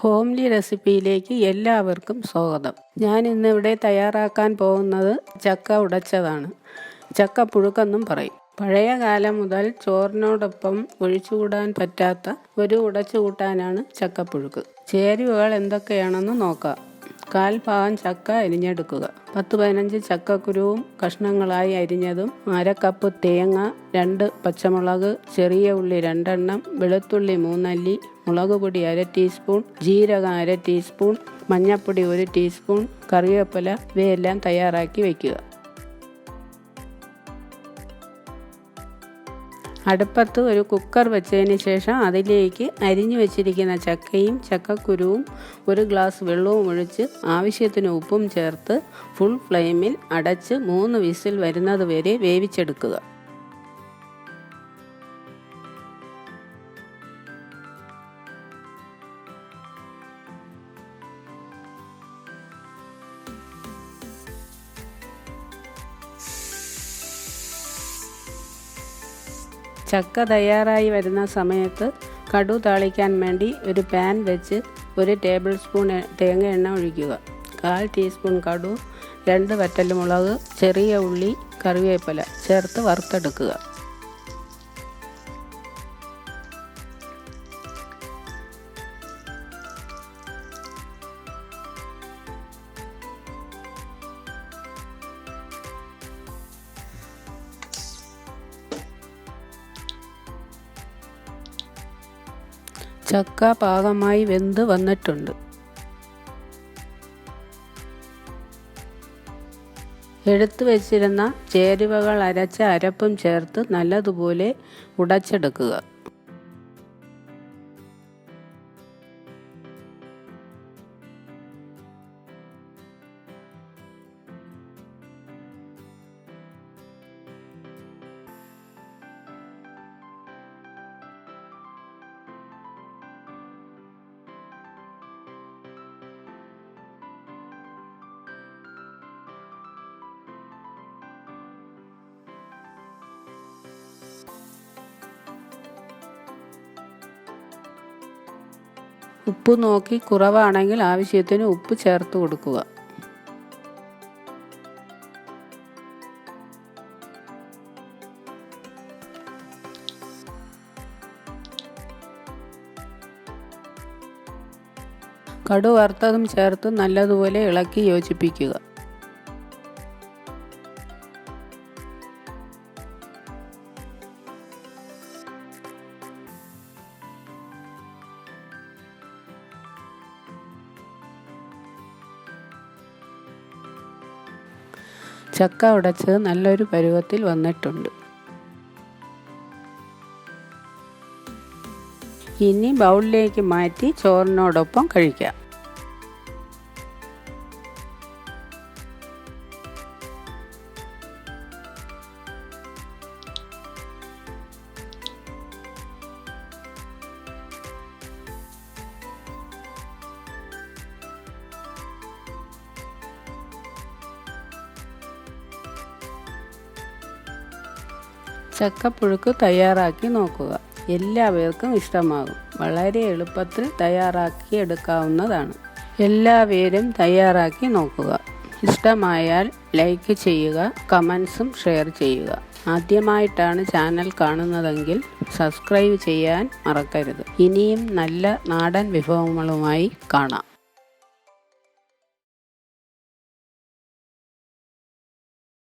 Homely റെസിപ്പിയിലേക്ക് എല്ലാവർക്കും സ്വാഗതം. ഞാൻ ഇന്നിവിടെ തയ്യാറാക്കാൻ പോകുന്നത് ചക്ക ഉടച്ചതാണ്. ചക്ക പുഴുക്കെന്നും പറയും. പഴയ കാലം മുതൽ ചോറിനോടൊപ്പം ഒഴിച്ചുകൂടാൻ പറ്റാത്ത ഒരു ഉടച്ചു കൂട്ടാനാണ് ചക്കപ്പുഴുക്ക്. ചേരുവകൾ എന്തൊക്കെയാണെന്ന് നോക്കാം. 1/4 ഭാഗം ചക്ക അരിഞ്ഞെടുക്കുക. 10-15 ചക്കക്കുരുവും കഷ്ണങ്ങളായി അരിഞ്ഞതും, 1/2 കപ്പ് തേങ്ങ, 2 പച്ചമുളക്, ചെറിയ ഉള്ളി 2 എണ്ണം, വെളുത്തുള്ളി 3 അല്ലി, മുളക് പൊടി 1/2 ടീസ്പൂൺ, ജീരകം 1/2 ടീസ്പൂൺ, മഞ്ഞൾപ്പൊടി 1 ടീസ്പൂൺ, കറിവേപ്പില ഇവയെല്ലാം തയ്യാറാക്കി വയ്ക്കുക. അടുപ്പത്ത് ഒരു കുക്കർ വെച്ചതിന് ശേഷം അതിലേക്ക് അരിഞ്ഞു വെച്ചിരിക്കുന്ന ചക്കയും ചക്കക്കുരുവും 1 ഗ്ലാസ് വെള്ളവും ഒഴിച്ച് ആവശ്യത്തിന് ഉപ്പും ചേർത്ത് ഫുൾ ഫ്ലെയിമിൽ അടച്ച് 3 വിസിൽ വരുന്നത് വരെ വേവിച്ചെടുക്കുക. ചക്ക തയ്യാറായി വരുന്ന സമയത്ത് കടു താളിക്കാൻ വേണ്ടി ഒരു പാൻ വെച്ച് 1 ടേബിൾ സ്പൂൺ തേങ്ങ എണ്ണ ഒഴിക്കുക. 1/4 ടീസ്പൂൺ കടു, 2 വറ്റൽമുളക്, ചെറിയ ഉള്ളി, കറിവേപ്പില ചേർത്ത് വറുത്തെടുക്കുക. ചക്ക പാകമായി വെന്ത് വന്നിട്ടുണ്ട്. എടുത്തു വെച്ചിരുന്ന ചേരുവകൾ അരച്ച അരപ്പും ചേർത്ത് നല്ലതുപോലെ ഉടച്ചെടുക്കുക. ഉപ്പ് നോക്കി കുറവാണെങ്കിൽ ആവശ്യത്തിന് ഉപ്പ് ചേർത്ത് കൊടുക്കുക. കടു വറുത്തതും ചേർത്ത് നല്ലതുപോലെ ഇളക്കി യോജിപ്പിക്കുക. ചക്ക ഉടച്ചത് നല്ലൊരു പരുവത്തിൽ വന്നിട്ടുണ്ട്. ഇനി ബൗളിലേക്ക് മാറ്റി ചോറിനോടൊപ്പം കഴിക്കാം. ചക്കപ്പുഴുക്ക് തയ്യാറാക്കി നോക്കുക. എല്ലാവർക്കും ഇഷ്ടമാകും. വളരെ എളുപ്പത്തിൽ തയ്യാറാക്കി എടുക്കാവുന്നതാണ്. എല്ലാവരും തയ്യാറാക്കി നോക്കുക. ഇഷ്ടമായാൽ ലൈക്ക് ചെയ്യുക, കമൻസും ഷെയർ ചെയ്യുക. ആദ്യമായിട്ടാണ് ചാനൽ കാണുന്നതെങ്കിൽ സബ്സ്ക്രൈബ് ചെയ്യാൻ മറക്കരുത്. ഇനിയും നല്ല നാടൻ വിഭവങ്ങളുമായി കാണാം.